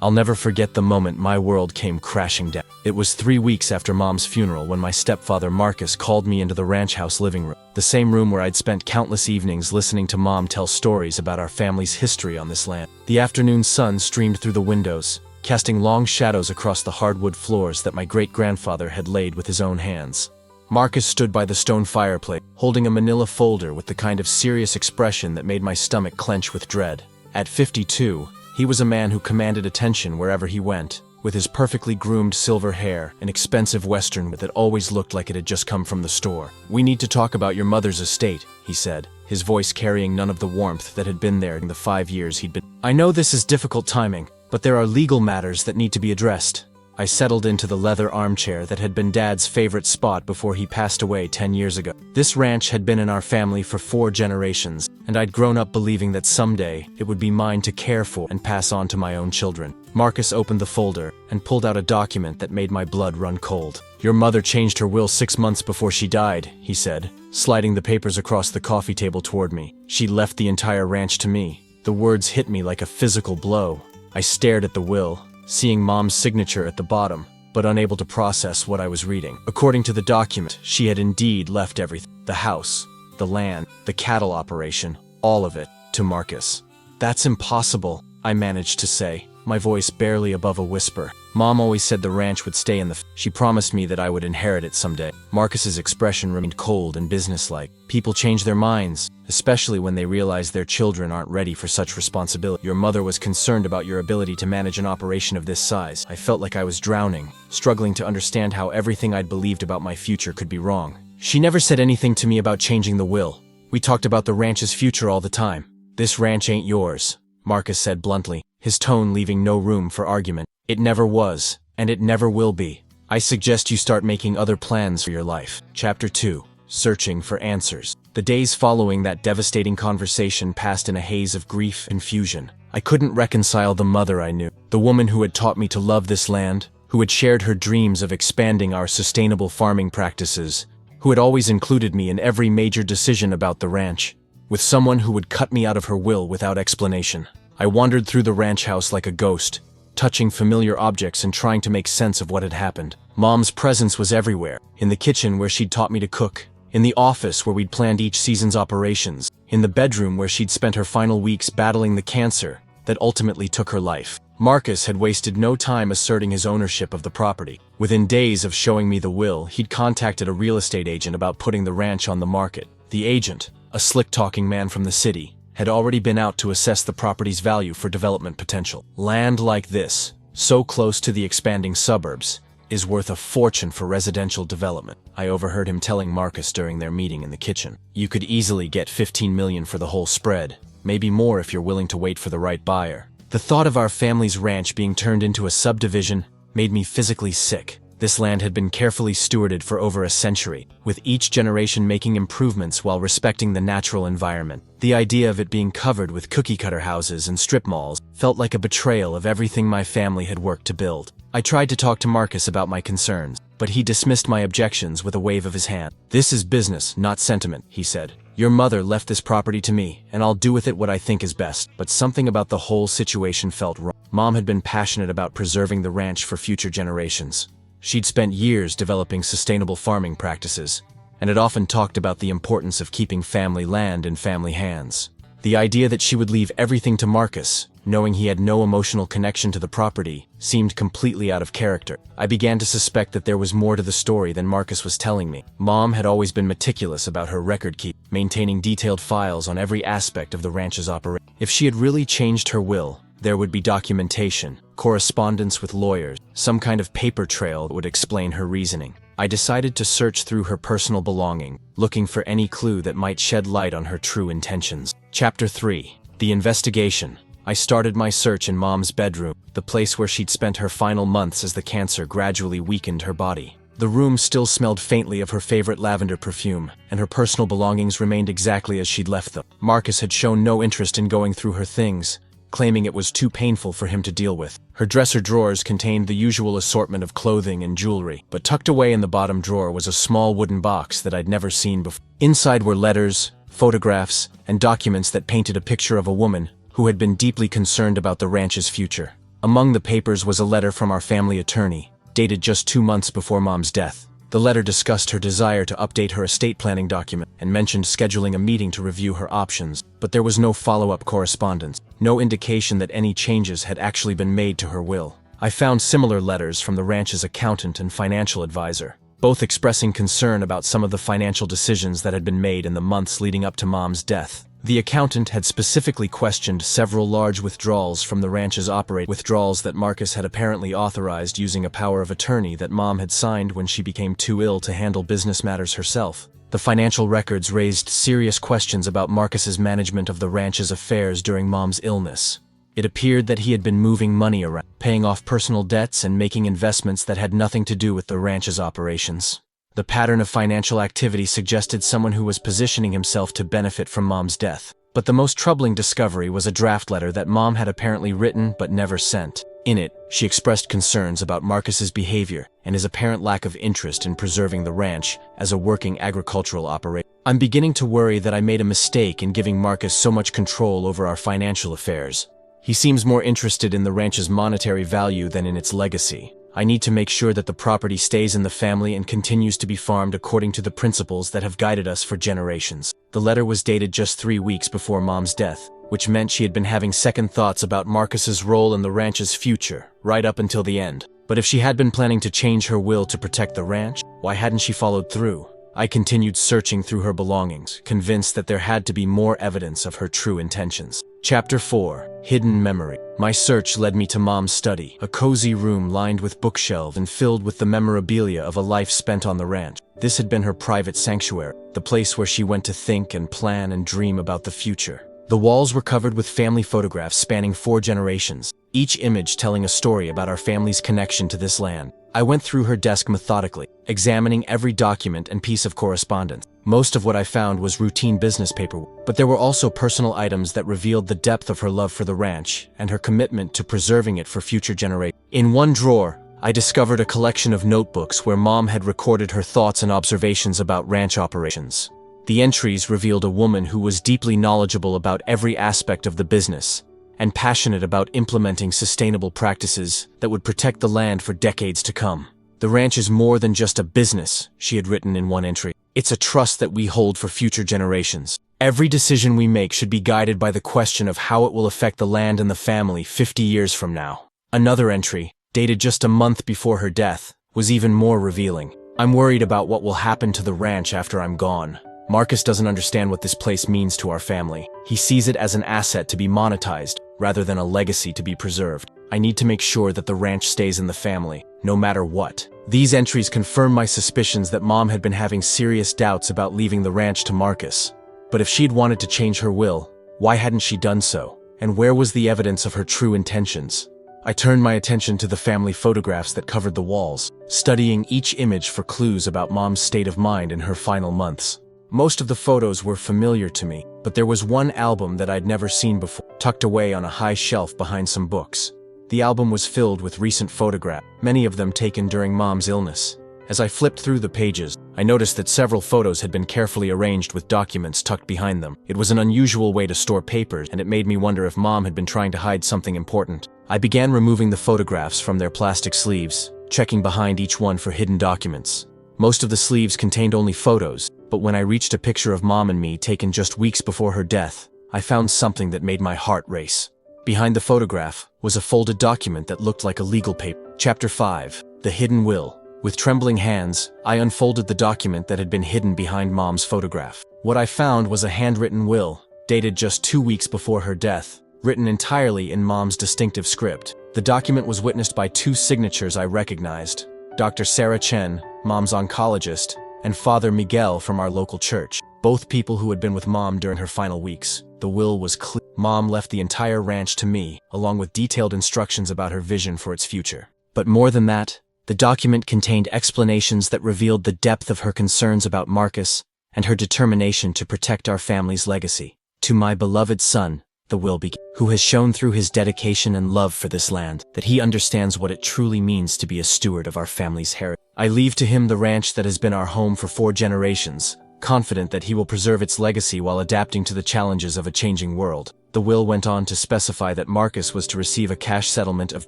I'll never forget the moment my world came crashing down. It was 3 weeks after Mom's funeral when my stepfather Marcus called me into the ranch house living room, the same room where I'd spent countless evenings listening to Mom tell stories about our family's history on this land. The afternoon sun streamed through the windows, casting long shadows across the hardwood floors that my great-grandfather had laid with his own hands. Marcus stood by the stone fireplace, holding a manila folder with the kind of serious expression that made my stomach clench with dread. At 52, he was a man who commanded attention wherever he went, with his perfectly groomed silver hair, an expensive Western that always looked like it had just come from the store. "We need to talk about your mother's estate," he said, his voice carrying none of the warmth that had been there in the 5 years he'd been. "I know this is difficult timing, but there are legal matters that need to be addressed." I settled into the leather armchair that had been Dad's favorite spot before he passed away 10 years ago. This ranch had been in our family for 4 generations, and I'd grown up believing that someday it would be mine to care for and pass on to my own children. Marcus opened the folder and pulled out a document that made my blood run cold. "Your mother changed her will 6 months before she died," he said, sliding the papers across the coffee table toward me. "She left the entire ranch to me." The words hit me like a physical blow. I stared at the will, seeing Mom's signature at the bottom, but unable to process what I was reading. According to the document, she had indeed left everything. The house, the land, the cattle operation, all of it, to Marcus. "That's impossible," I managed to say, my voice barely above a whisper. "Mom always said the ranch would stay in the She promised me that I would inherit it someday." Marcus's expression remained cold and businesslike. "People change their minds, especially when they realize their children aren't ready for such responsibility. Your mother was concerned about your ability to manage an operation of this size." I felt like I was drowning, struggling to understand how everything I'd believed about my future could be wrong. "She never said anything to me about changing the will. We talked about the ranch's future all the time." "This ranch ain't yours," Marcus said bluntly, his tone leaving no room for argument. "It never was, and it never will be. I suggest you start making other plans for your life." Chapter 2. Searching for Answers. The days following that devastating conversation passed in a haze of grief and confusion. I couldn't reconcile the mother I knew, the woman who had taught me to love this land, who had shared her dreams of expanding our sustainable farming practices, who had always included me in every major decision about the ranch, with someone who would cut me out of her will without explanation. I wandered through the ranch house like a ghost, touching familiar objects and trying to make sense of what had happened. Mom's presence was everywhere, in the kitchen where she'd taught me to cook, in the office where we'd planned each season's operations, in the bedroom where she'd spent her final weeks battling the cancer that ultimately took her life. Marcus had wasted no time asserting his ownership of the property. Within days of showing me the will, he'd contacted a real estate agent about putting the ranch on the market. The agent, a slick-talking man from the city, had already been out to assess the property's value for development potential. "Land like this, so close to the expanding suburbs, is worth a fortune for residential development," I overheard him telling Marcus during their meeting in the kitchen. "You could easily get 15 million for the whole spread, maybe more if you're willing to wait for the right buyer." The thought of our family's ranch being turned into a subdivision made me physically sick. This land had been carefully stewarded for over a century, with each generation making improvements while respecting the natural environment. The idea of it being covered with cookie-cutter houses and strip malls felt like a betrayal of everything my family had worked to build. I tried to talk to Marcus about my concerns, but he dismissed my objections with a wave of his hand. "This is business, not sentiment," he said. "Your mother left this property to me, and I'll do with it what I think is best." But something about the whole situation felt wrong. Mom had been passionate about preserving the ranch for future generations. She'd spent years developing sustainable farming practices, and had often talked about the importance of keeping family land in family hands. The idea that she would leave everything to Marcus, knowing he had no emotional connection to the property, seemed completely out of character. I began to suspect that there was more to the story than Marcus was telling me. Mom had always been meticulous about her record keep, maintaining detailed files on every aspect of the ranch's operation. If she had really changed her will, there would be documentation, correspondence with lawyers, some kind of paper trail that would explain her reasoning. I decided to search through her personal belongings, looking for any clue that might shed light on her true intentions. Chapter 3. The Investigation. I started my search in Mom's bedroom, the place where she'd spent her final months as the cancer gradually weakened her body. The room still smelled faintly of her favorite lavender perfume, and her personal belongings remained exactly as she'd left them. Marcus had shown no interest in going through her things, claiming it was too painful for him to deal with. Her dresser drawers contained the usual assortment of clothing and jewelry, but tucked away in the bottom drawer was a small wooden box that I'd never seen before. Inside were letters, photographs, and documents that painted a picture of a woman who had been deeply concerned about the ranch's future. Among the papers was a letter from our family attorney, dated just 2 months before Mom's death. The letter discussed her desire to update her estate planning document and mentioned scheduling a meeting to review her options, but there was no follow-up correspondence, no indication that any changes had actually been made to her will. I found similar letters from the ranch's accountant and financial advisor, both expressing concern about some of the financial decisions that had been made in the months leading up to Mom's death. The accountant had specifically questioned several large withdrawals from the ranch's withdrawals that Marcus had apparently authorized using a power of attorney that Mom had signed when she became too ill to handle business matters herself. The financial records raised serious questions about Marcus's management of the ranch's affairs during Mom's illness. It appeared that he had been moving money around, paying off personal debts and making investments that had nothing to do with the ranch's operations. The pattern of financial activity suggested someone who was positioning himself to benefit from Mom's death. But the most troubling discovery was a draft letter that Mom had apparently written but never sent. In it, she expressed concerns about Marcus's behavior and his apparent lack of interest in preserving the ranch as a working agricultural operation. I'm beginning to worry that I made a mistake in giving Marcus so much control over our financial affairs. He seems more interested in the ranch's monetary value than in its legacy. I need to make sure that the property stays in the family and continues to be farmed according to the principles that have guided us for generations. The letter was dated just 3 weeks before Mom's death, which meant she had been having second thoughts about Marcus's role in the ranch's future, right up until the end. But if she had been planning to change her will to protect the ranch, why hadn't she followed through? I continued searching through her belongings, convinced that there had to be more evidence of her true intentions. Chapter 4. Hidden Memory. My search led me to Mom's study, a cozy room lined with bookshelves and filled with the memorabilia of a life spent on the ranch. This had been her private sanctuary, the place where she went to think and plan and dream about the future. The walls were covered with family photographs spanning 4 generations, each image telling a story about our family's connection to this land. I went through her desk methodically, examining every document and piece of correspondence. Most of what I found was routine business paperwork, but there were also personal items that revealed the depth of her love for the ranch and her commitment to preserving it for future generations. In one drawer, I discovered a collection of notebooks where Mom had recorded her thoughts and observations about ranch operations. The entries revealed a woman who was deeply knowledgeable about every aspect of the business and passionate about implementing sustainable practices that would protect the land for decades to come. The ranch is more than just a business, she had written in one entry. It's a trust that we hold for future generations. Every decision we make should be guided by the question of how it will affect the land and the family 50 years from now. Another entry, dated just a month before her death, was even more revealing. I'm worried about what will happen to the ranch after I'm gone. Marcus doesn't understand what this place means to our family. He sees it as an asset to be monetized, rather than a legacy to be preserved. I need to make sure that the ranch stays in the family, no matter what. These entries confirm my suspicions that Mom had been having serious doubts about leaving the ranch to Marcus. But if she'd wanted to change her will, why hadn't she done so? And where was the evidence of her true intentions? I turned my attention to the family photographs that covered the walls, studying each image for clues about Mom's state of mind in her final months. Most of the photos were familiar to me, but there was one album that I'd never seen before, tucked away on a high shelf behind some books. The album was filled with recent photographs, many of them taken during Mom's illness. As I flipped through the pages, I noticed that several photos had been carefully arranged with documents tucked behind them. It was an unusual way to store papers, and it made me wonder if Mom had been trying to hide something important. I began removing the photographs from their plastic sleeves, checking behind each one for hidden documents. Most of the sleeves contained only photos, but when I reached a picture of Mom and me taken just weeks before her death, I found something that made my heart race. Behind the photograph was a folded document that looked like a legal paper. Chapter 5. The Hidden Will. With trembling hands, I unfolded the document that had been hidden behind Mom's photograph. What I found was a handwritten will, dated just 2 weeks before her death, written entirely in Mom's distinctive script. The document was witnessed by 2 signatures I recognized: Dr. Sarah Chen, Mom's oncologist, and Father Miguel from our local church, both people who had been with Mom during her final weeks. The will was clear. Mom left the entire ranch to me, along with detailed instructions about her vision for its future. But more than that, the document contained explanations that revealed the depth of her concerns about Marcus and her determination to protect our family's legacy. To my beloved son, the will began, who has shown through his dedication and love for this land that he understands what it truly means to be a steward of our family's heritage. I leave to him the ranch that has been our home for 4 generations, confident that he will preserve its legacy while adapting to the challenges of a changing world. The will went on to specify that Marcus was to receive a cash settlement of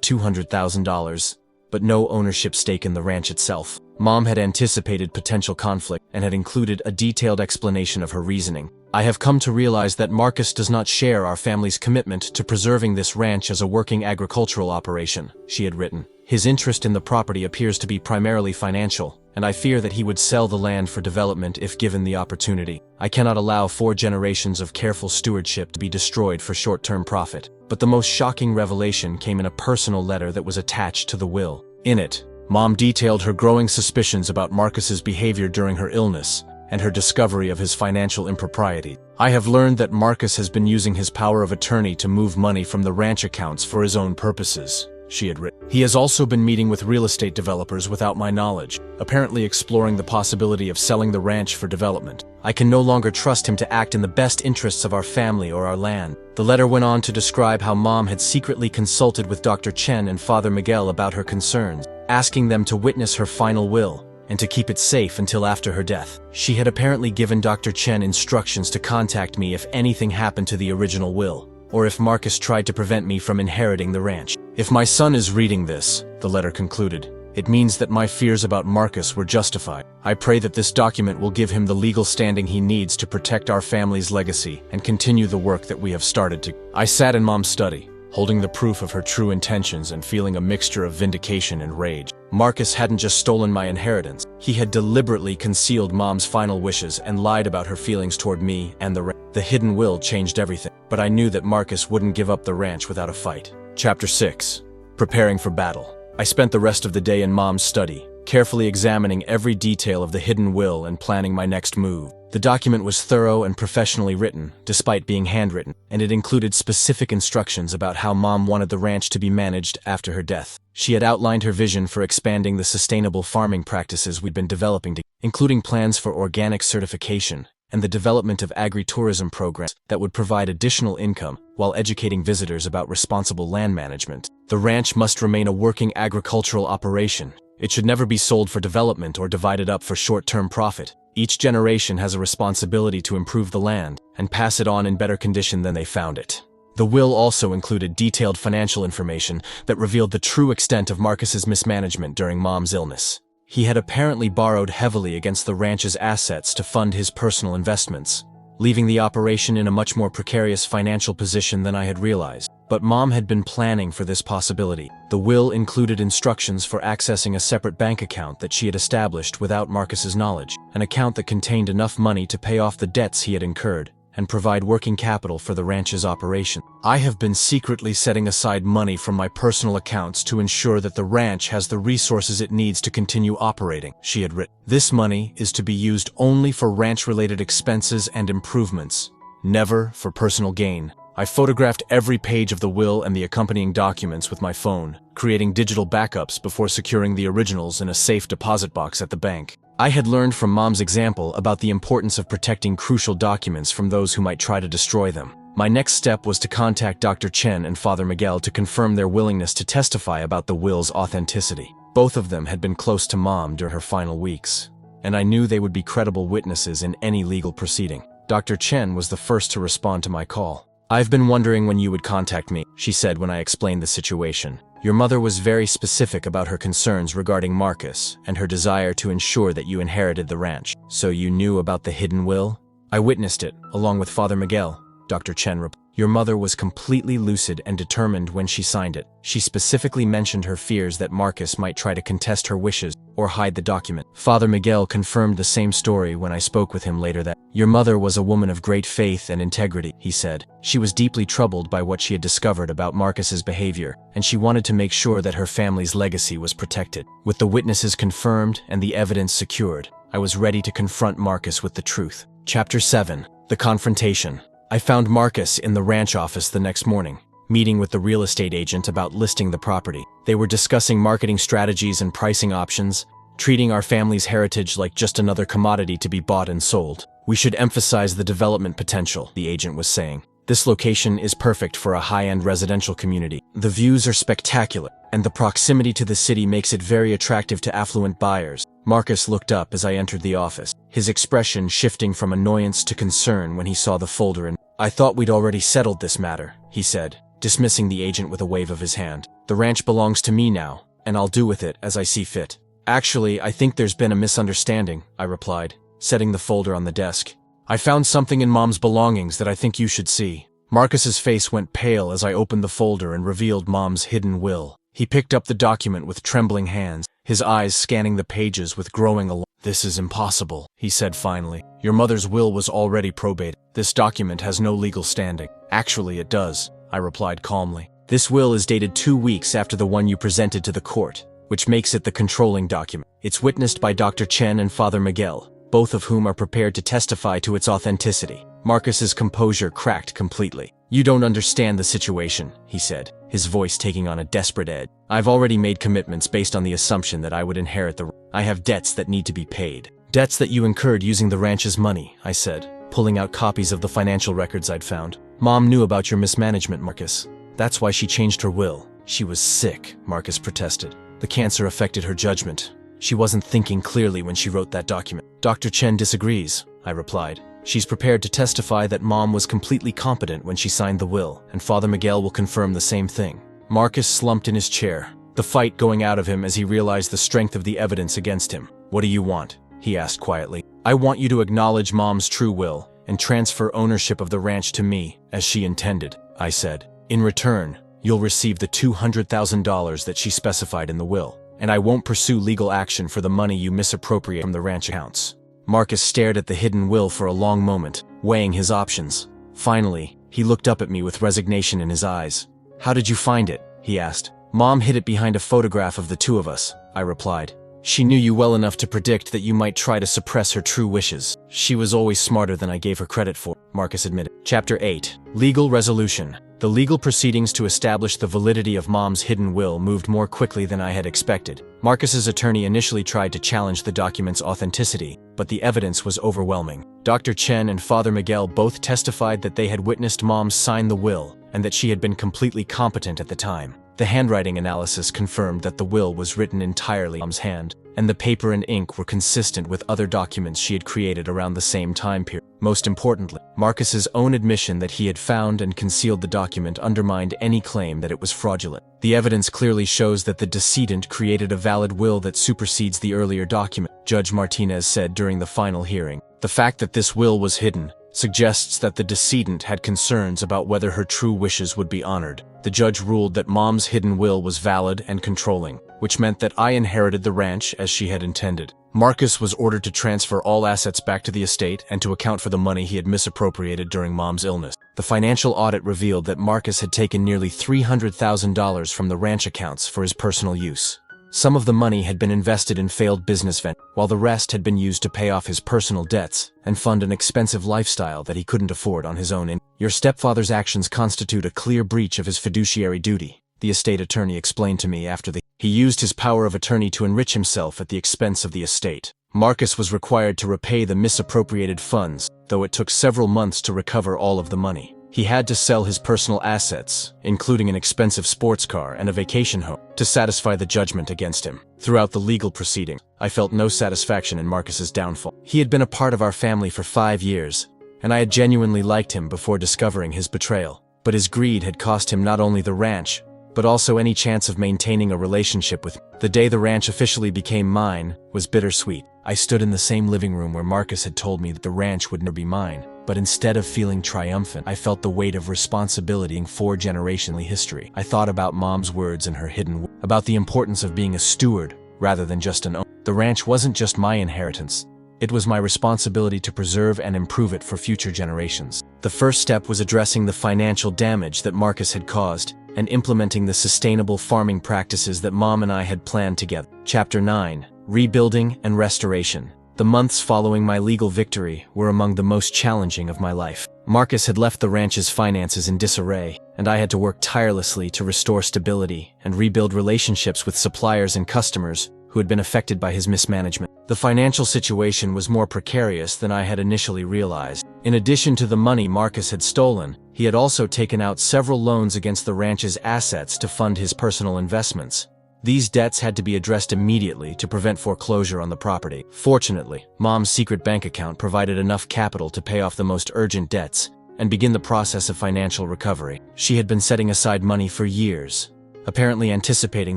$200,000, but no ownership stake in the ranch itself. Mom had anticipated potential conflict and had included a detailed explanation of her reasoning. I have come to realize that Marcus does not share our family's commitment to preserving this ranch as a working agricultural operation, she had written. His interest in the property appears to be primarily financial, and I fear that he would sell the land for development if given the opportunity. I cannot allow 4 generations of careful stewardship to be destroyed for short-term profit. But the most shocking revelation came in a personal letter that was attached to the will. In it, Mom detailed her growing suspicions about Marcus's behavior during her illness and her discovery of his financial impropriety. I have learned that Marcus has been using his power of attorney to move money from the ranch accounts for his own purposes, she had written. He has also been meeting with real estate developers without my knowledge, apparently exploring the possibility of selling the ranch for development. I can no longer trust him to act in the best interests of our family or our land. The letter went on to describe how Mom had secretly consulted with Dr. Chen and Father Miguel about her concerns, asking them to witness her final will and to keep it safe until after her death. She had apparently given Dr. Chen instructions to contact me if anything happened to the original will, or if Marcus tried to prevent me from inheriting the ranch. If my son is reading this, the letter concluded, it means that my fears about Marcus were justified. I pray that this document will give him the legal standing he needs to protect our family's legacy and continue the work that we have started. I sat in Mom's study, holding the proof of her true intentions and feeling a mixture of vindication and rage. Marcus hadn't just stolen my inheritance. He had deliberately concealed Mom's final wishes and lied about her feelings toward me and the ranch. The hidden will changed everything, but I knew that Marcus wouldn't give up the ranch without a fight. Chapter 6. Preparing for battle. I spent the rest of the day in Mom's study, carefully examining every detail of the hidden will and planning my next move. The document was thorough and professionally written, despite being handwritten, and it included specific instructions about how Mom wanted the ranch to be managed after her death. She had outlined her vision for expanding the sustainable farming practices we'd been developing, including plans for organic certification and the development of agritourism programs that would provide additional income while educating visitors about responsible land management. The ranch must remain a working agricultural operation. It should never be sold for development or divided up for short-term profit. Each generation has a responsibility to improve the land and pass it on in better condition than they found it. The will also included detailed financial information that revealed the true extent of Marcus's mismanagement during Mom's illness. He had apparently borrowed heavily against the ranch's assets to fund his personal investments, leaving the operation in a much more precarious financial position than I had realized. But Mom had been planning for this possibility. The will included instructions for accessing a separate bank account that she had established without Marcus's knowledge, an account that contained enough money to pay off the debts he had incurred and provide working capital for the ranch's operation. I have been secretly setting aside money from my personal accounts to ensure that the ranch has the resources it needs to continue operating, she had written. This money is to be used only for ranch-related expenses and improvements, never for personal gain. I photographed every page of the will and the accompanying documents with my phone, creating digital backups before securing the originals in a safe deposit box at the bank. I had learned from Mom's example about the importance of protecting crucial documents from those who might try to destroy them. My next step was to contact Dr. Chen and Father Miguel to confirm their willingness to testify about the will's authenticity. Both of them had been close to Mom during her final weeks, and I knew they would be credible witnesses in any legal proceeding. Dr. Chen was the first to respond to my call. "I've been wondering when you would contact me," she said when I explained the situation. "Your mother was very specific about her concerns regarding Marcus and her desire to ensure that you inherited the ranch. So you knew about the hidden will?" "I witnessed it, along with Father Miguel," Dr. Chen replied. "Your mother was completely lucid and determined when she signed it. She specifically mentioned her fears that Marcus might try to contest her wishes or hide the document." Father Miguel confirmed the same story when I spoke with him later that, "Your mother was a woman of great faith and integrity," he said. "She was deeply troubled by what she had discovered about Marcus's behavior, and she wanted to make sure that her family's legacy was protected." With the witnesses confirmed and the evidence secured, I was ready to confront Marcus with the truth. Chapter 7. The Confrontation. I found Marcus in the ranch office the next morning, meeting with the real estate agent about listing the property. They were discussing marketing strategies and pricing options, treating our family's heritage like just another commodity to be bought and sold. "We should emphasize the development potential," the agent was saying. "This location is perfect for a high-end residential community. The views are spectacular, and the proximity to the city makes it very attractive to affluent buyers." Marcus looked up as I entered the office, his expression shifting from annoyance to concern when he saw the folder and I thought we'd already settled this matter, he said, dismissing the agent with a wave of his hand. The ranch belongs to me now, and I'll do with it as I see fit. Actually, I think there's been a misunderstanding, I replied, setting the folder on the desk. I found something in Mom's belongings that I think you should see. Marcus's face went pale as I opened the folder and revealed Mom's hidden will. He picked up the document with trembling hands, his eyes scanning the pages with growing alarm. This is impossible, he said finally. Your mother's will was already probated. This document has no legal standing. Actually, it does, I replied calmly. This will is dated 2 weeks after the one you presented to the court, which makes it the controlling document. It's witnessed by Dr. Chen and Father Miguel, both of whom are prepared to testify to its authenticity. Marcus's composure cracked completely. You don't understand the situation, he said, his voice taking on a desperate edge. I've already made commitments based on the assumption that I would inherit the. I have debts that need to be paid. Debts that you incurred using the ranch's money, I said, pulling out copies of the financial records I'd found. Mom knew about your mismanagement, Marcus. That's why she changed her will. She was sick, Marcus protested. The cancer affected her judgment. She wasn't thinking clearly when she wrote that document. Dr. Chen disagrees, I replied. She's prepared to testify that Mom was completely competent when she signed the will, and Father Miguel will confirm the same thing. Marcus slumped in his chair, the fight going out of him as he realized the strength of the evidence against him. What do you want? He asked quietly. I want you to acknowledge Mom's true will and transfer ownership of the ranch to me, as she intended, I said. In return, you'll receive the $200,000 that she specified in the will, and I won't pursue legal action for the money you misappropriate from the ranch accounts. Marcus stared at the hidden will for a long moment, weighing his options. Finally, he looked up at me with resignation in his eyes. How did you find it? He asked. Mom hid it behind a photograph of the two of us, I replied. She knew you well enough to predict that you might try to suppress her true wishes. She was always smarter than I gave her credit for, Marcus admitted. Chapter 8. Legal Resolution. The legal proceedings to establish the validity of Mom's hidden will moved more quickly than I had expected. Marcus's attorney initially tried to challenge the document's authenticity, but the evidence was overwhelming. Dr. Chen and Father Miguel both testified that they had witnessed Mom sign the will and that she had been completely competent at the time. The handwriting analysis confirmed that the will was written entirely in Mom's hand, and the paper and ink were consistent with other documents she had created around the same time period. Most importantly, Marcus's own admission that he had found and concealed the document undermined any claim that it was fraudulent. The evidence clearly shows that the decedent created a valid will that supersedes the earlier document, Judge Martinez said during the final hearing. The fact that this will was hidden suggests that the decedent had concerns about whether her true wishes would be honored. The judge ruled that Mom's hidden will was valid and controlling, which meant that I inherited the ranch as she had intended. Marcus was ordered to transfer all assets back to the estate and to account for the money he had misappropriated during Mom's illness. The financial audit revealed that Marcus had taken nearly $300,000 from the ranch accounts for his personal use. Some of the money had been invested in failed business ventures, while the rest had been used to pay off his personal debts and fund an expensive lifestyle that he couldn't afford on his own. Your stepfather's actions constitute a clear breach of his fiduciary duty, the estate attorney explained to me after he used his power of attorney to enrich himself at the expense of the estate. Marcus was required to repay the misappropriated funds, though it took several months to recover all of the money. He had to sell his personal assets, including an expensive sports car and a vacation home, to satisfy the judgment against him. Throughout the legal proceedings, I felt no satisfaction in Marcus's downfall. He had been a part of our family for 5 years, and I had genuinely liked him before discovering his betrayal. But his greed had cost him not only the ranch, but also any chance of maintaining a relationship with me. The day the ranch officially became mine was bittersweet. I stood in the same living room where Marcus had told me that the ranch would never be mine. But instead of feeling triumphant, I felt the weight of responsibility in 4-generational history. I thought about Mom's words and her hidden will, about the importance of being a steward rather than just an owner. The ranch wasn't just my inheritance. It was my responsibility to preserve and improve it for future generations. The first step was addressing the financial damage that Marcus had caused and implementing the sustainable farming practices that Mom and I had planned together. Chapter 9. Rebuilding and Restoration. The months following my legal victory were among the most challenging of my life. Marcus had left the ranch's finances in disarray, and I had to work tirelessly to restore stability and rebuild relationships with suppliers and customers who had been affected by his mismanagement. The financial situation was more precarious than I had initially realized. In addition to the money Marcus had stolen, he had also taken out several loans against the ranch's assets to fund his personal investments. These debts had to be addressed immediately to prevent foreclosure on the property. Fortunately, Mom's secret bank account provided enough capital to pay off the most urgent debts and begin the process of financial recovery. She had been setting aside money for years, apparently anticipating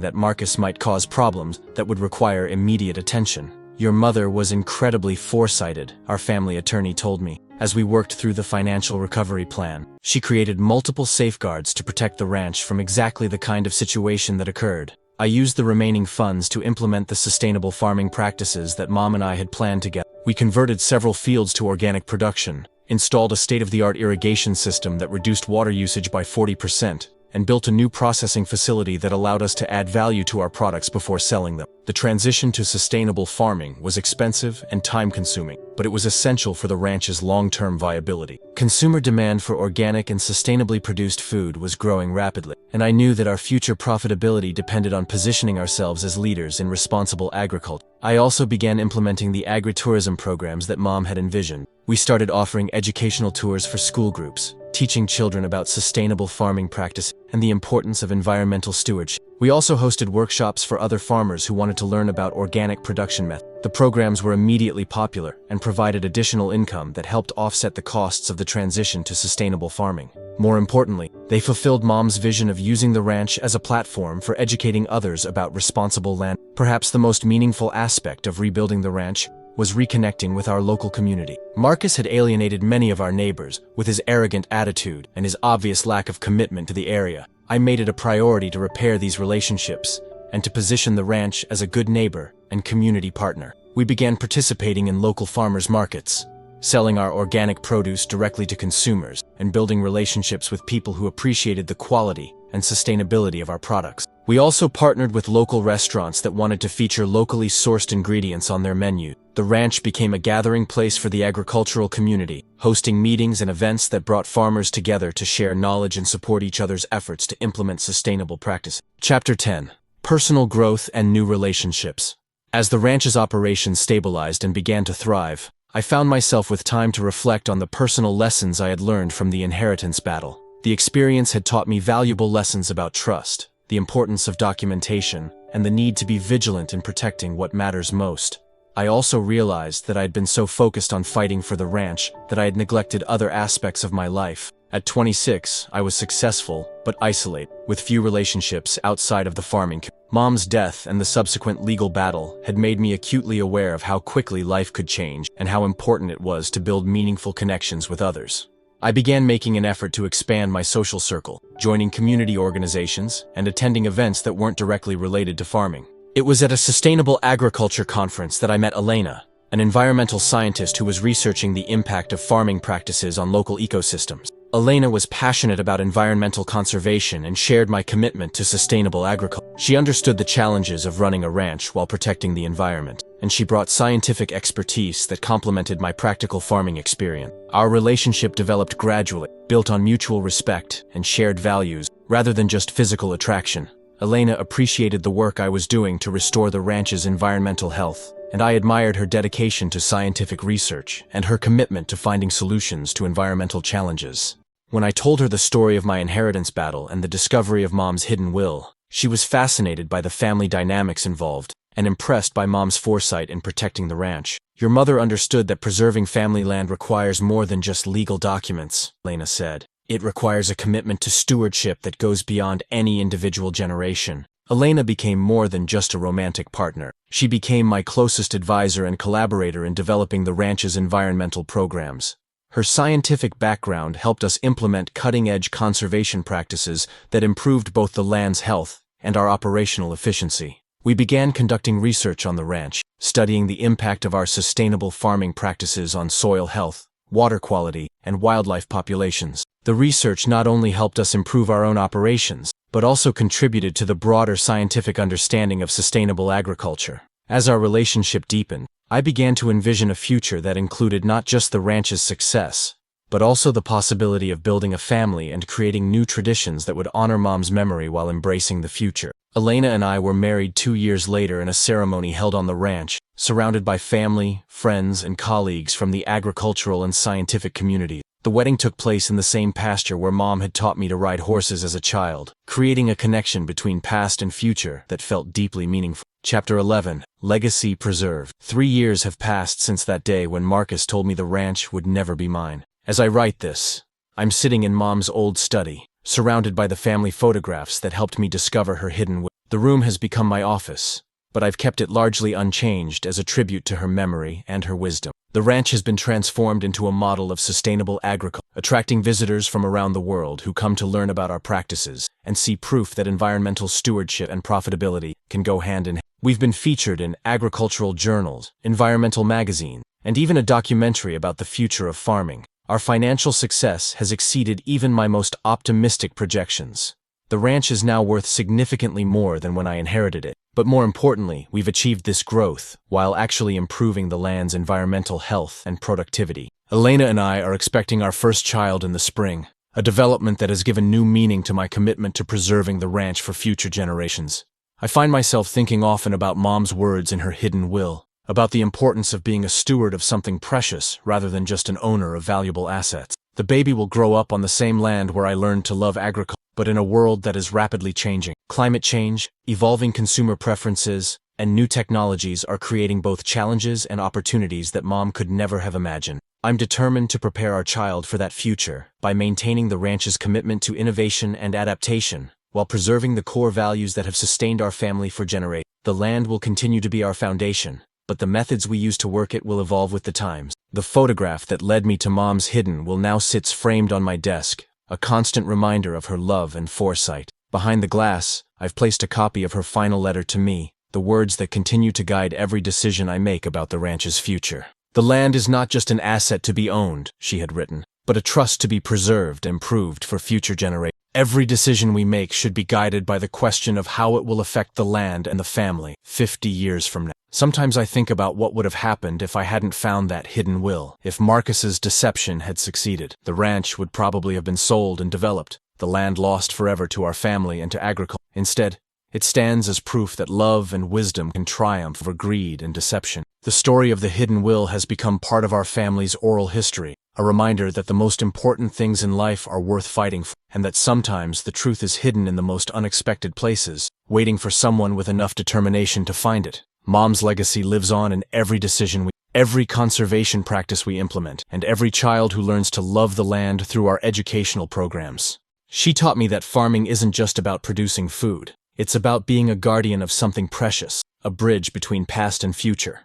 that Marcus might cause problems that would require immediate attention. "Your mother was incredibly foresighted," our family attorney told me, as we worked through the financial recovery plan. "She created multiple safeguards to protect the ranch from exactly the kind of situation that occurred. I used the remaining funds to implement the sustainable farming practices that Mom and I had planned together. We converted several fields to organic production, installed a state-of-the-art irrigation system that reduced water usage by 40%, and built a new processing facility that allowed us to add value to our products before selling them. The transition to sustainable farming was expensive and time-consuming, but it was essential for the ranch's long-term viability. Consumer demand for organic and sustainably produced food was growing rapidly, and I knew that our future profitability depended on positioning ourselves as leaders in responsible agriculture. I also began implementing the agritourism programs that Mom had envisioned. We started offering educational tours for school groups, teaching children about sustainable farming practices and the importance of environmental stewardship. We also hosted workshops for other farmers who wanted to learn about organic production methods. The programs were immediately popular and provided additional income that helped offset the costs of the transition to sustainable farming. More importantly, they fulfilled Mom's vision of using the ranch as a platform for educating others about responsible land. Perhaps the most meaningful aspect of rebuilding the ranch was reconnecting with our local community. Marcus had alienated many of our neighbors with his arrogant attitude and his obvious lack of commitment to the area. I made it a priority to repair these relationships and to position the ranch as a good neighbor and community partner. We began participating in local farmers markets, selling our organic produce directly to consumers, and building relationships with people who appreciated the quality and sustainability of our products. We also partnered with local restaurants that wanted to feature locally sourced ingredients on their menu. The ranch became a gathering place for the agricultural community, hosting meetings and events that brought farmers together to share knowledge and support each other's efforts to implement sustainable practices. Chapter 10. Personal Growth and New Relationships. As the ranch's operations stabilized and began to thrive, I found myself with time to reflect on the personal lessons I had learned from the inheritance battle. The experience had taught me valuable lessons about trust, the importance of documentation, and the need to be vigilant in protecting what matters most. I also realized that I had been so focused on fighting for the ranch that I had neglected other aspects of my life. At 26, I was successful, but isolated, with few relationships outside of the farming community. Mom's death and the subsequent legal battle had made me acutely aware of how quickly life could change and how important it was to build meaningful connections with others. I began making an effort to expand my social circle, joining community organizations and attending events that weren't directly related to farming. It was at a sustainable agriculture conference that I met Elena, an environmental scientist who was researching the impact of farming practices on local ecosystems. Elena was passionate about environmental conservation and shared my commitment to sustainable agriculture. She understood the challenges of running a ranch while protecting the environment, and she brought scientific expertise that complemented my practical farming experience. Our relationship developed gradually, built on mutual respect and shared values, rather than just physical attraction. Elena appreciated the work I was doing to restore the ranch's environmental health, and I admired her dedication to scientific research and her commitment to finding solutions to environmental challenges. When I told her the story of my inheritance battle and the discovery of Mom's hidden will, she was fascinated by the family dynamics involved and impressed by Mom's foresight in protecting the ranch. "Your mother understood that preserving family land requires more than just legal documents," Elena said. "It requires a commitment to stewardship that goes beyond any individual generation." Elena became more than just a romantic partner. She became my closest advisor and collaborator in developing the ranch's environmental programs. Her scientific background helped us implement cutting-edge conservation practices that improved both the land's health and our operational efficiency. We began conducting research on the ranch, studying the impact of our sustainable farming practices on soil health, water quality, and wildlife populations. The research not only helped us improve our own operations, but also contributed to the broader scientific understanding of sustainable agriculture. As our relationship deepened, I began to envision a future that included not just the ranch's success, but also the possibility of building a family and creating new traditions that would honor Mom's memory while embracing the future. Elena and I were married 2 years later in a ceremony held on the ranch, surrounded by family, friends, and colleagues from the agricultural and scientific communities. The wedding took place in the same pasture where Mom had taught me to ride horses as a child, creating a connection between past and future that felt deeply meaningful. Chapter 11. Legacy Preserved. 3 years have passed since that day when Marcus told me the ranch would never be mine. As I write this, I'm sitting in Mom's old study, surrounded by the family photographs that helped me discover her hidden will. The room has become my office, but I've kept it largely unchanged as a tribute to her memory and her wisdom. The ranch has been transformed into a model of sustainable agriculture, attracting visitors from around the world who come to learn about our practices and see proof that environmental stewardship and profitability can go hand in hand. We've been featured in agricultural journals, environmental magazines, and even a documentary about the future of farming. Our financial success has exceeded even my most optimistic projections. The ranch is now worth significantly more than when I inherited it. But more importantly, we've achieved this growth while actually improving the land's environmental health and productivity. Elena and I are expecting our first child in the spring, a development that has given new meaning to my commitment to preserving the ranch for future generations. I find myself thinking often about Mom's words in her hidden will, about the importance of being a steward of something precious rather than just an owner of valuable assets. The baby will grow up on the same land where I learned to love agriculture, but in a world that is rapidly changing. Climate change, evolving consumer preferences, and new technologies are creating both challenges and opportunities that Mom could never have imagined. I'm determined to prepare our child for that future by maintaining the ranch's commitment to innovation and adaptation, while preserving the core values that have sustained our family for generations. The land will continue to be our foundation, but the methods we use to work it will evolve with the times. The photograph that led me to Mom's hidden will now sits framed on my desk, a constant reminder of her love and foresight. Behind the glass, I've placed a copy of her final letter to me, the words that continue to guide every decision I make about the ranch's future. The land is not just an asset to be owned, she had written, but a trust to be preserved and improved for future generations. Every decision we make should be guided by the question of how it will affect the land and the family 50 years from now. Sometimes I think about what would have happened if I hadn't found that hidden will. If Marcus's deception had succeeded, the ranch would probably have been sold and developed, the land lost forever to our family and to agriculture. Instead, it stands as proof that love and wisdom can triumph over greed and deception. The story of the hidden will has become part of our family's oral history, a reminder that the most important things in life are worth fighting for, and that sometimes the truth is hidden in the most unexpected places, waiting for someone with enough determination to find it. Mom's legacy lives on in every decision we make, every conservation practice we implement, and every child who learns to love the land through our educational programs. She taught me that farming isn't just about producing food. It's about being a guardian of something precious, a bridge between past and future.